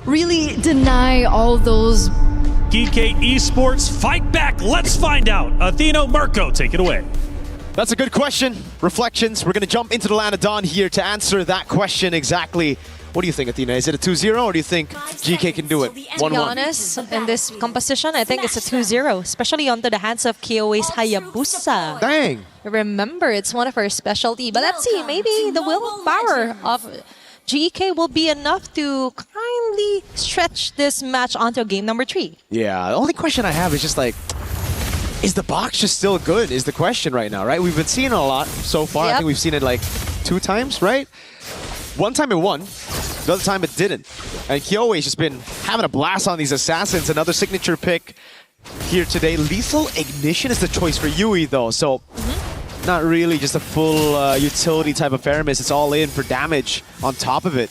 really deny all those. Geekay Esports, fight back. Let's find out. Athena, Marco, take it away. That's a good question. Reflections. We're going to jump into the land of Dawn here to answer that question exactly. What do you think, Athena? Is it a 2-0 or do you think GK can do it? 1-1. To be honest, in this composition, I think it's a 2-0, especially onto the hands of KOA's Hayabusa. Dang. Remember, it's one of her specialty. But let's see, maybe the willpower of GK will be enough to kindly stretch this match onto game number 3. Yeah, the only question I have is just like, is the box just still good is the question right now, right? We've been seeing it a lot so far. Yep. I think we've seen it like 2 times, right? One time it won, the other time it didn't. And Kyoe's just been having a blast on these assassins. Another signature pick here today. Lethal Ignition is the choice for Yui though, so not really just a full utility type of Faramis. It's all in for damage on top of it.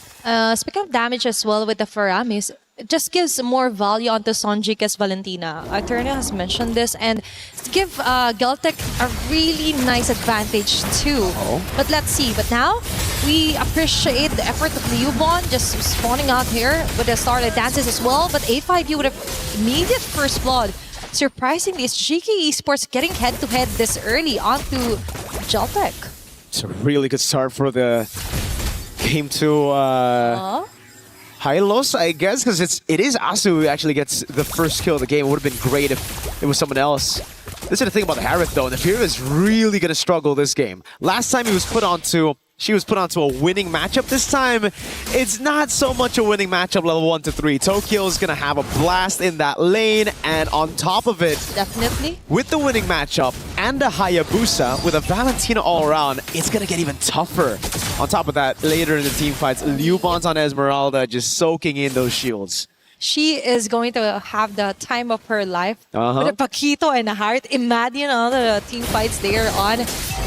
Speaking of damage as well with the Faramis, it just gives more value onto Sonjika's Valentina. Eternia has mentioned this, and give Geltek a really nice advantage too. But let's see. But now, we appreciate the effort of Liubon just spawning out here with the started dances as well. But A5U would have immediate first blood. Surprisingly, is Geekay Esports getting head-to-head this early onto Geltek. It's a really good start for the game to MLBB, I guess, because it is Asu who actually gets the first kill of the game. It would have been great if it was someone else. This is the thing about the Harith though, and the Fury is really going to struggle this game. Last time she was put onto a winning matchup. This time, it's not so much a winning matchup level 1 to 3. Tokyo is going to have a blast in that lane, and on top of it, Definitely. with the winning matchup and a Hayabusa with a Valentina all around, it's going to get even tougher. On top of that, later in the team fights, Liubon's on Esmeralda just soaking in those shields. She is going to have the time of her life with a Paquito and a Heart. Imagine all the team fights there on.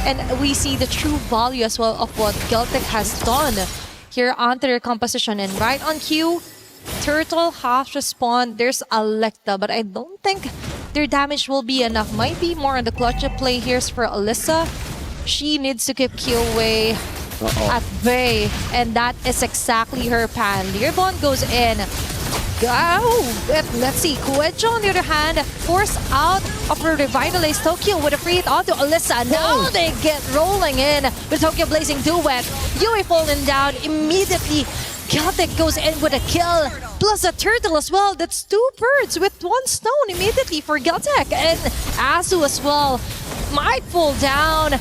And we see the true value as well of what Geltek has done here onto their composition. And right on cue, Turtle has respawned. There's Alecta, but I don't think their damage will be enough. Might be more on the clutch play here for Alyssa. She needs to keep KOA at bay, and that is exactly her plan. Lirbon goes in. Let's see, Kuejo on the other hand, forced out of her revitalized Tokyo with a free hit onto Alyssa. Now they get rolling in with Tokyo Blazing Duet. Yui falling down immediately. Geltek goes in with a kill, plus a turtle as well. That's 2 birds with 1 stone immediately for Geltek. And Asu as well might fall down. Then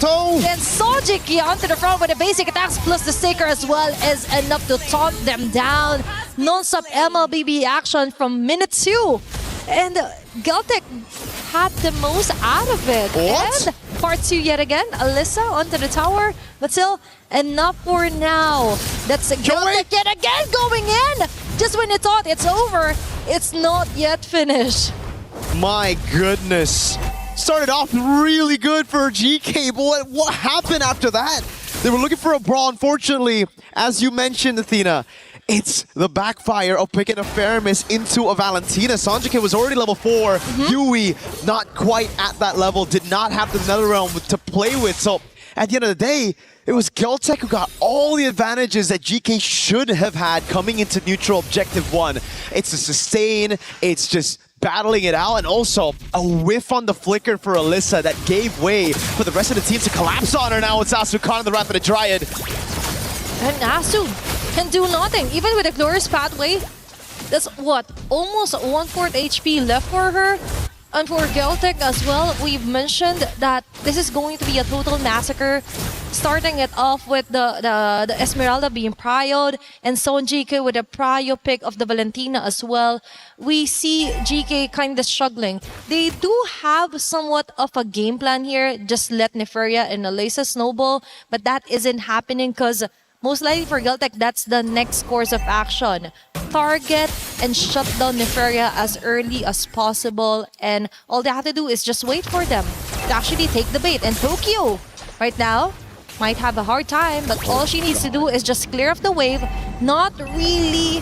Sojiki onto the front with the basic attacks, plus the sticker as well is enough to taunt them down. Non-stop MLBB action from minute 2. And Geltek had the most out of it. What? And part 2 yet again. Alyssa onto the tower, but still enough for now. That's Geltek yet again going in. Just when you thought it's over, it's not yet finished. My goodness. Started off really good for GK, but what happened after that? They were looking for a brawl. Unfortunately, as you mentioned, Athena, it's the backfire of picking a Faramis into a Valentina. Sanjika was already level 4. Yui, not quite at that level, did not have the Netherrealm to play with. So at the end of the day, it was Geltek who got all the advantages that GK should have had coming into neutral objective 1. It's a sustain, it's just battling it out, and also a whiff on the flicker for Alyssa that gave way for the rest of the team to collapse on her. Now it's Asu caught in the Wrath of the Dryad. And Asu can do nothing, even with a glorious pathway. That's what, almost 1/4 HP left for her. And for Geltek as well, we've mentioned that this is going to be a total massacre. Starting it off with the Esmeralda being prioed, and Sonjika with a prio pick of the Valentina as well. We see GK kind of struggling. They do have somewhat of a game plan here. Just let Neferia and Alyssa snowball, but that isn't happening because most likely for Geltek, that's the next course of action. Target and shut down Neferia as early as possible, and all they have to do is just wait for them to actually take the bait. And Tokyo, right now, might have a hard time, but all she needs to do is just clear off the wave, not really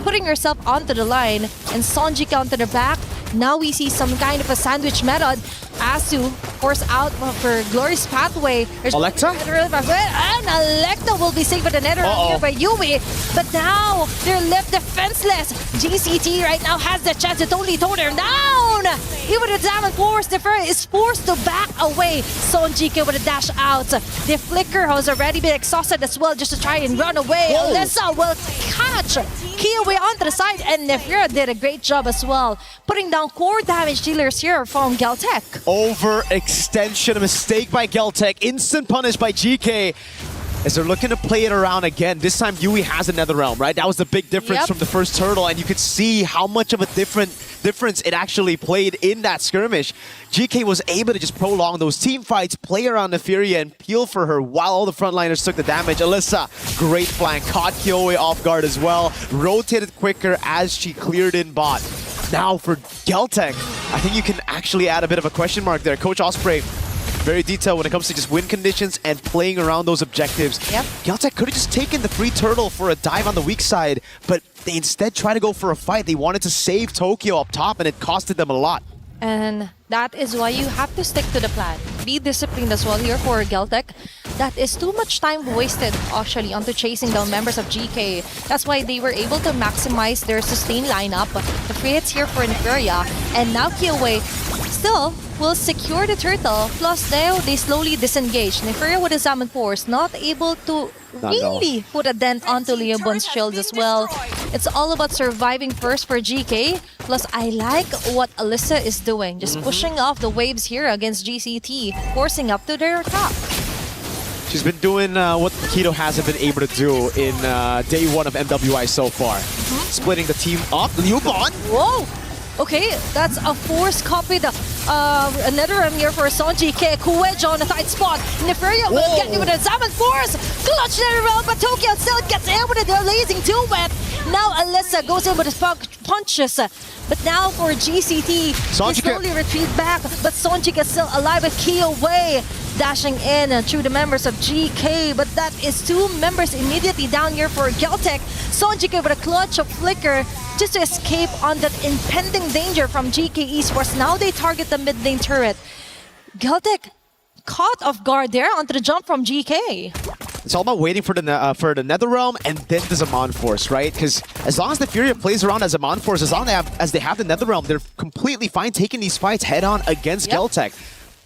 putting herself onto the line, and Sonjika onto the back. Now we see some kind of a sandwich method. Asu force out for Glory's pathway. There's Alexa? And Alexa will be saved with the nether here by Yui. But now they're left defenseless. GCT right now has the chance to totally tone her down. He with a diamond force, the Fury is forced to back away. Gen.G with a dash out. The Flicker has already been exhausted as well just to try and run away. Alyssa will catch Kiwi onto the side, and Nefira did a great job as well, putting down core damage dealers here from Geltek. Overextension, a mistake by Geltek, instant punish by GK. As they're looking to play it around again. This time Yui has another realm, right? That was the big difference from the first turtle, and you could see how much of a difference it actually played in that skirmish. GK was able to just prolong those team fights, play around Nefiria and peel for her while all the frontliners took the damage. Alyssa, great flank, caught Kyoe off guard as well, rotated quicker as she cleared in bot. Now for Geltek, I think you can actually add a bit of a question mark there. Coach Osprey, very detailed when it comes to just win conditions and playing around those objectives. Geltek could have just taken the free turtle for a dive on the weak side, but they instead tried to go for a fight. They wanted to save Tokyo up top, and it costed them a lot. And that is why you have to stick to the plan. Be disciplined as well here for Geltek. That is too much time wasted actually onto chasing down members of GK. That's why they were able to maximize their sustain lineup. The free hits here for Nefiria, and now Kyoe still will secure the turtle. Plus now they slowly disengage. Nefiria with his Salmon Force not able to really put a dent onto Leobon's shield as well. It's all about surviving first for GK. Plus I like what Alyssa is doing. Just pushing off the waves here against GCT, forcing up to their top. She's been doing what Keto hasn't been able to do in day one of MWI so far. Splitting the team up. Leobon! Whoa! Okay, that's a force copy. Another room here for Gen.G. Kuwejo on the tight spot. Nefiria will get you with a Salmon Force. Clutch there around, but Tokyo still gets in with a blazing duet. Now Alyssa goes in with his punches. But now for GCT, he slowly retreat back. But Gen.G is still alive with Kyoe dashing in through the members of GK. But that is two members immediately down here for Geltek. Gen.G with a clutch of Flicker just to escape on that impending danger from Geekay Esports. Now they target the mid lane turret. Geltek caught off guard there onto the jump from GK. It's all about waiting for the Netherrealm and then the Zaman Force, right? Because as long as the Furia plays around as Zaman Force, as long as they have the Netherrealm, they're completely fine taking these fights head-on against Geltek.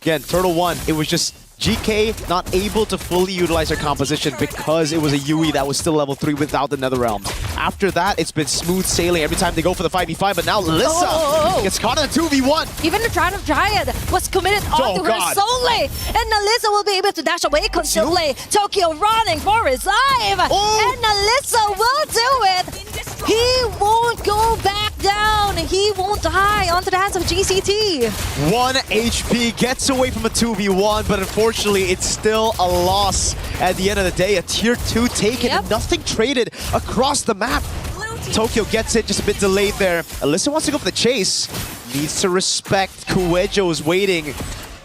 Again, Turtle 1, it was just GK not able to fully utilize their composition because it was a Yui that was still level 3 without the Netherrealm. After that, it's been smooth sailing every time they go for the 5v5, but now Alyssa gets caught in a 2v1. Even the Triumph Dryad was committed onto her solely, and Alyssa will be able to dash away constantly. Tokyo running for his life, and Alyssa will do it. He won't go back down. He won't die onto the hands of GCT. 1 HP gets away from a 2v1, but unfortunately, it's still a loss at the end of the day. A tier 2 taken and nothing traded across the map. Tokyo gets it, just a bit delayed there. Alyssa wants to go for the chase. Needs to respect. Kuwejo is waiting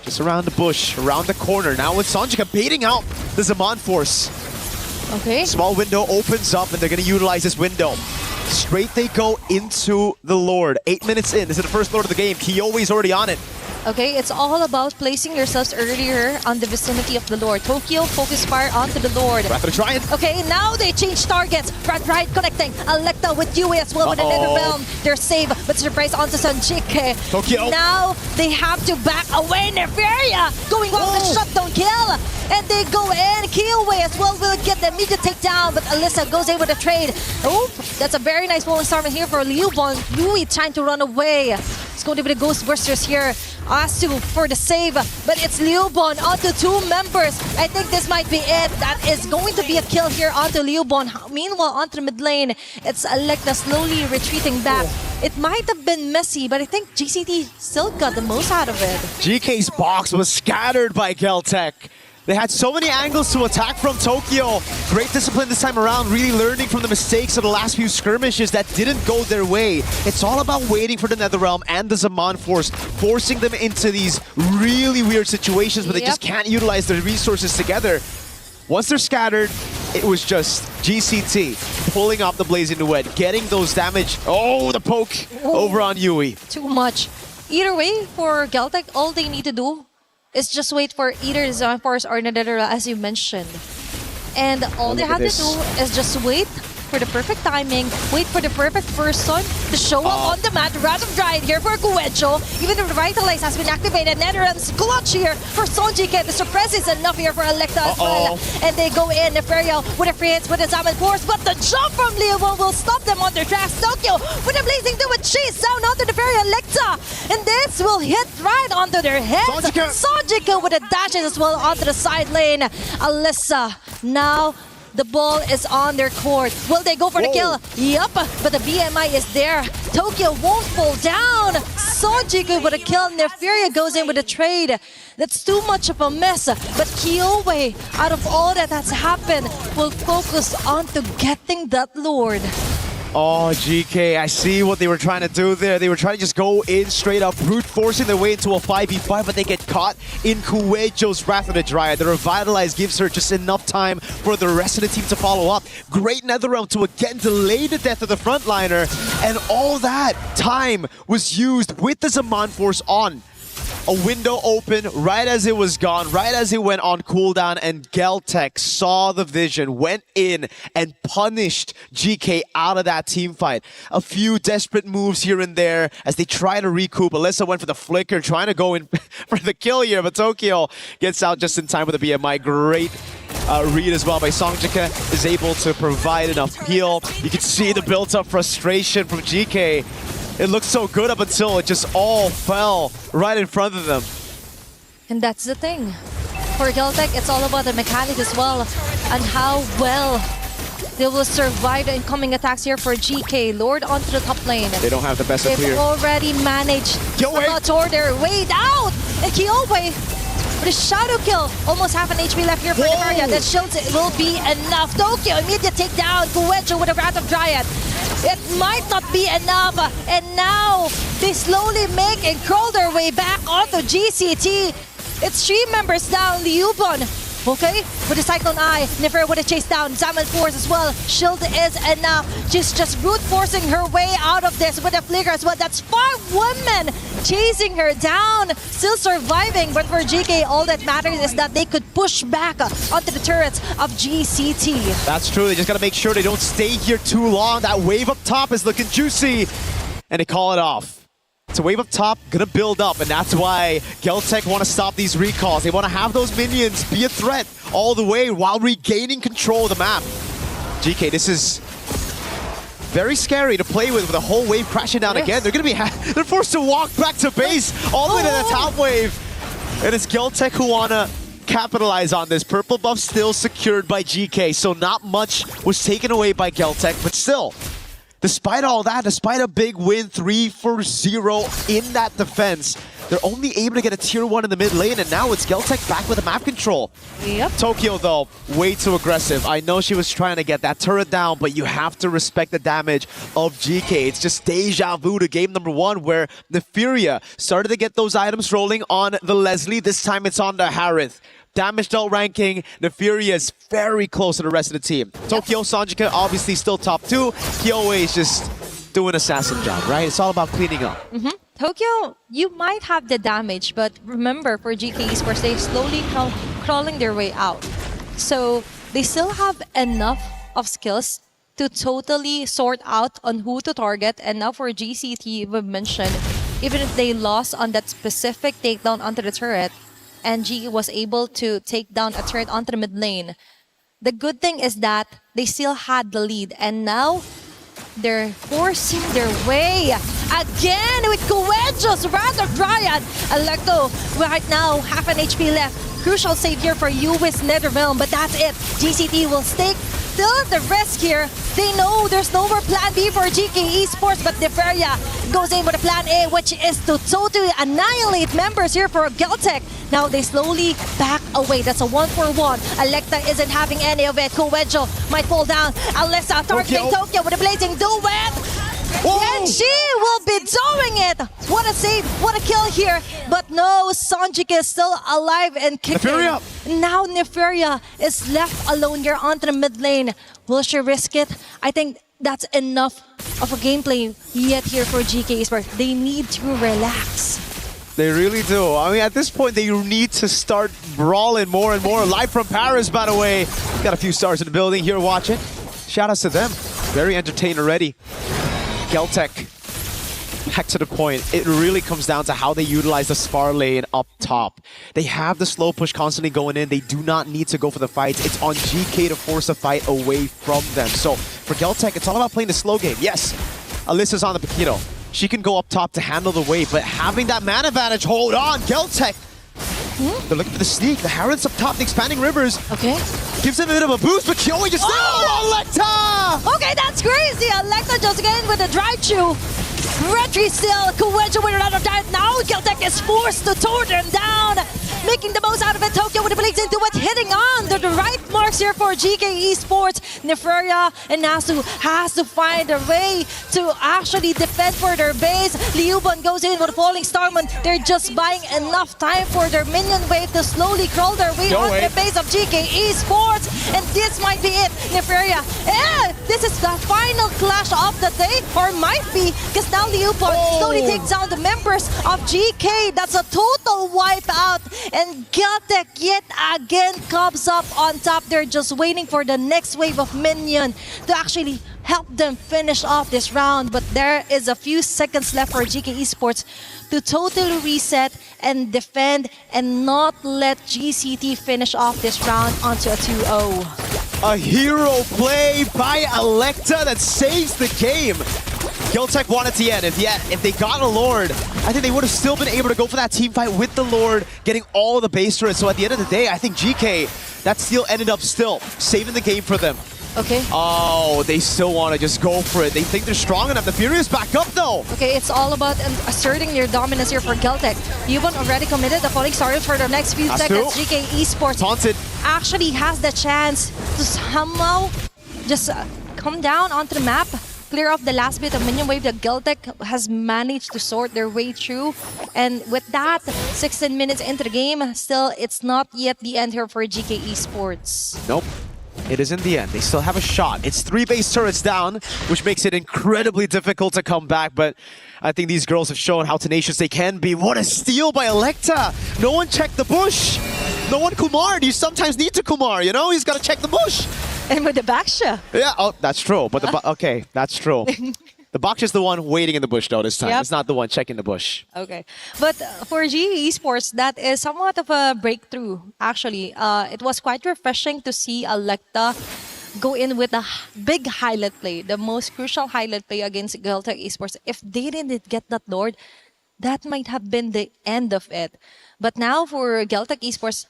just around the bush, around the corner. Now with Sanjika baiting out the Zaman Force. Okay. Small window opens up and they're going to utilize this window. Straight they go into the Lord. 8 minutes in. This is the first Lord of the game. Kyoe is already on it. Okay, it's all about placing yourselves earlier on the vicinity of the Lord. Tokyo, focus fire onto the Lord. Rather try it. Okay, now they change targets. Right connecting. Electa with Yui as well with another realm. They're safe, but surprise onto Gen.G. Tokyo. Now they have to back away. Nefiria going off the shutdown kill. And they go in. Kyoe as well will get the immediate takedown, but Alyssa goes in with a trade. Oh, that's a very nice rolling star here for Leobon. Yui trying to run away. It's going to be the Ghost Bursters here. Asu for the save, but it's Leobon onto 2 members. I think this might be it. That is going to be a kill here onto Leobon. Meanwhile, onto the mid lane, it's Electa slowly retreating back. It might have been messy, but I think GCT still got the most out of it. GK's box was scattered by Geltek. They had so many angles to attack from Tokyo. Great discipline this time around, really learning from the mistakes of the last few skirmishes that didn't go their way. It's all about waiting for the Netherrealm and the Zaman Force, forcing them into these really weird situations where they just can't utilize their resources together. Once they're scattered, it was just GCT pulling off the Blazing Duet, getting those damage. Oh, the poke over on Yui. Too much. Either way, for Geltek, all they need to do is just wait for either the Zone Force or Netherrealm, as you mentioned. And all they look had at to this. do is just wait for the perfect timing, wait for the perfect person to show up on the mat. Wrath of Giant here for Guecho. Even the Revitalize has been activated. Netherrealm's clutch here for Gen.G. The suppress is enough here for Electa as well. And they go in, Neferia with a free hits with his Zaman Force, but the jump from Leo will stop them on their tracks. Tokyo with a blazing do and chase down onto Neferia Electa. And this will hit right onto their heads. Gen.G with a dashes as well onto the side lane. Alyssa now the ball is on their court. Will they go for the kill? Yup, but the BMI is there. Tokyo won't fall down. Gen.G with a kill. Neferia goes in with a trade. That's too much of a mess. But Kyowe, out of all that has happened, will focus on to getting that Lord. Oh, GK, I see what they were trying to do there. They were trying to just go in straight up, brute forcing their way into a 5v5, but they get caught in Kuejo's Wrath of the Dryad. The Revitalize gives her just enough time for the rest of the team to follow up. Great Netherrealm to again delay the death of the frontliner, and all that time was used with the Zaman Force on. A window open right as it was gone, right as it went on cooldown, and Geltek saw the vision, went in and punished GK out of that team fight. A few desperate moves here and there as they try to recoup. Alyssa went for the flicker, trying to go in for the kill here, but Tokyo gets out just in time with the BMI. Great read as well by Songjika, is able to provide enough heal. You can see the built-up frustration from GK. It looked so good up until it just all fell right in front of them. And that's the thing. For Geltek, it's all about the mechanics as well and how well they will survive the incoming attacks here for GK. Lord onto the top lane. They don't have the best of They've clear. already managed to tore their way down. And Kyowe with a shadow kill. Almost half an HP left here for Neferia. That shields will be enough. Tokyo immediate takedown. Guecho with a Wrath of Dryad. It might not be enough, and now they slowly make and crawl their way back onto GCT. It's 3 members down, Liubon. Okay, with the Cyclone Eye, Neferia with a chase down, Zaman Force as well. Shield is enough. Just brute forcing her way out of this with a flicker as well. That's 5 women chasing her down, still surviving. But for GK, all that matters is that they could push back onto the turrets of GCT. That's true. They just gotta make sure they don't stay here too long. That wave up top is looking juicy, and they call it off. It's a wave up top, gonna build up, and that's why Geltek want to stop these recalls. They want to have those minions be a threat all the way while regaining control of the map. GK, this is very scary to play with a whole wave crashing down again. They're gonna be they're forced to walk back to base all the way to the top wave. And it's Geltek who wanna capitalize on this. Purple buff still secured by GK, so not much was taken away by Geltek, but still, despite all that, despite a big win, 3-0 in that defense, they're only able to get a tier 1 in the mid lane, and now it's Geltek back with the map control. Yep. Tokyo, though, way too aggressive. I know she was trying to get that turret down, but you have to respect the damage of GK. It's just deja vu to game number 1, where Neferia started to get those items rolling on the Leslie. This time it's on the Harith. Damage dealt ranking, Neferia is very close to the rest of the team. Tokyo, Songjika, obviously still top 2. Kyowe is just doing assassin job, right? It's all about cleaning up. Tokyo, you might have the damage, but remember, for Geekay Esports, they're slowly crawling their way out. So they still have enough of skills to totally sort out on who to target. And now for GCT, we've mentioned, even if they lost on that specific takedown onto the turret, and G was able to take down a turret onto the mid lane, the good thing is that they still had the lead, and now they're forcing their way again with Guecho's Wrath of Dryad. Electo right now, half an HP left. Crucial save here for you with Netherrealm, but that's it. GCT will stake still the risk here. They know there's no more plan B for Geekay Esports, but Neferia goes in with a plan A, which is to totally annihilate members here for Geltek. Now they slowly back away. That's a 1-for-1. Electa isn't having any of it. Guecho might fall down. Alyssa targeting Tokyo with a blazing duet. And she will be doing it! What a save, what a kill here. But no, Songjika is still alive and kicking. Neferia. Now Neferia is left alone here onto the mid lane. Will she risk it? I think that's enough of a gameplay yet here for Geekay Esports. They need to relax. They really do. I mean, at this point, they need to start brawling more and more. Live from Paris, by the way. Got a few stars in the building here watching. Shout outs to them. Very entertained already. Geltek. Back to the point, it really comes down to how they utilize the spar lane up top. They have the slow push constantly going in. They do not need to go for the fights. It's on GK to force a fight away from them. So for Geltek, it's all about playing the slow game. Yes, Alyssa's on the Paquito. She can go up top to handle the wave, but having that man advantage, hold on, Geltek. They're looking for the sneak. The Harrods up top, the expanding rivers. Okay. Gives him a bit of a boost, but Kyoe just... Oh, Electa! Okay, that's crazy. Electa just again with the drive-thru. Retry still, Kuwenja with another dive. Now Geltek is forced to tore them down. Making the most out of it. Tokyo with the blades into it, hitting on the right marks here for Geekay Esports. Neferia and Nasu has to find a way to actually defend for their base. Liuban goes in with a falling Starman. They're just buying enough time for their minion wave to slowly crawl their way onto the base of Geekay Esports. And this might be it. Neferia, this is the final clash of the day, or might be, because now Liuban slowly takes down the members of GK. That's a total wipeout. And Geltek yet again comes up on top. They're just waiting for the next wave of minion to actually help them finish off this round. But there is a few seconds left for GK Esports to totally reset and defend and not let GCT finish off this round onto a 2-0. A hero play by Electa that saves the game. Geltek wanted to end. If they got a Lord, I think they would have still been able to go for that team fight with the Lord, getting all of the base turrets. So at the end of the day, I think GK, that steal ended up still saving the game for them. Okay. Oh, they still want to just go for it. They think they're strong enough. The Furious back up though. Okay, it's all about asserting your dominance here for Geltek. Yuban already committed the falling stars for the next few seconds. GK Esports Taunted. actually has the chance to somehow just come down onto the map, clear off the last bit of minion wave that Geltek has managed to sort their way through. And with that, 16 minutes into the game, still it's not yet the end here for GK Esports. Nope. It is in the end. They still have a shot. It's 3 base turrets down, which makes it incredibly difficult to come back, but I think these girls have shown how tenacious they can be. What a steal by Electa! No one checked the bush! No one Kumar'd. You sometimes need to Kumar, you know? He's got to check the bush! And with the backsha. Yeah, oh, that's true. But okay, that's true. The box is the one waiting in the bush though this time. Yep. It's not the one checking the bush. Okay. But for GE Esports, that is somewhat of a breakthrough, actually. It was quite refreshing to see Electa go in with a big highlight play, the most crucial highlight play against Geltek Esports. If they didn't get that Lord, that might have been the end of it. But now for Geltek Esports,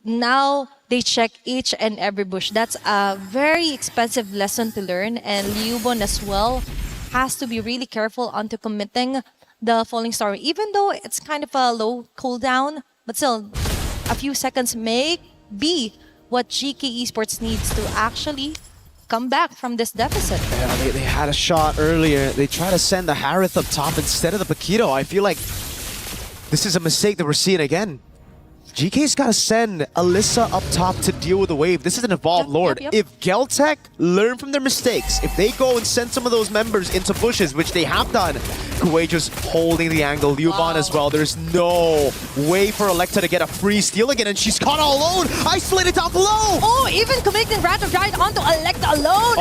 now they check each and every bush. That's a very expensive lesson to learn, and Liubon as well has to be really careful onto committing the falling star. Even though it's kind of a low cooldown, but still, a few seconds may be what GK Esports needs to actually come back from this deficit. Yeah, they had a shot earlier. They tried to send the Harith up top instead of the Paquito. I feel like this is a mistake that we're seeing again. GK's got to send Alyssa up top to deal with the wave. This is an evolved Lord. Yep. If Geltek learn from their mistakes, if they go and send some of those members into bushes, which they have done, Kuwait just holding the angle. Liuban as well. There's no way for Electa to get a free steal again, and she's caught all alone. Isolated down below. Oh, even committing random ride onto Electa alone.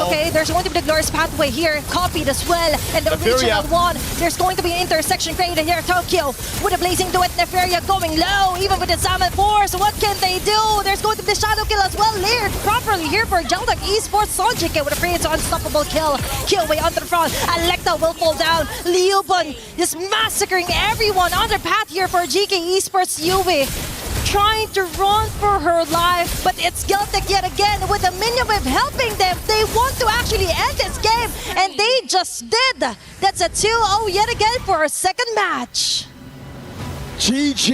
Okay, there's going to be the glorious pathway here, copied as well. And the regional one, there's going to be an intersection created here. Tokyo with a blazing duet. Neferia going low, even with the Salmon Force. What can they do? There's going to be the shadow kill as well. Layered properly here for Geltek Esports. GK with a free unstoppable kill. Kill way onto the front. Electa will fall down. Liuban just massacring everyone on their path here for GK Esports. Yui trying to run for her life, but it's Geltek yet again with a minion wave helping them. They want to actually end this game, and they just did. That's a 2-0 yet again for a second match. GG.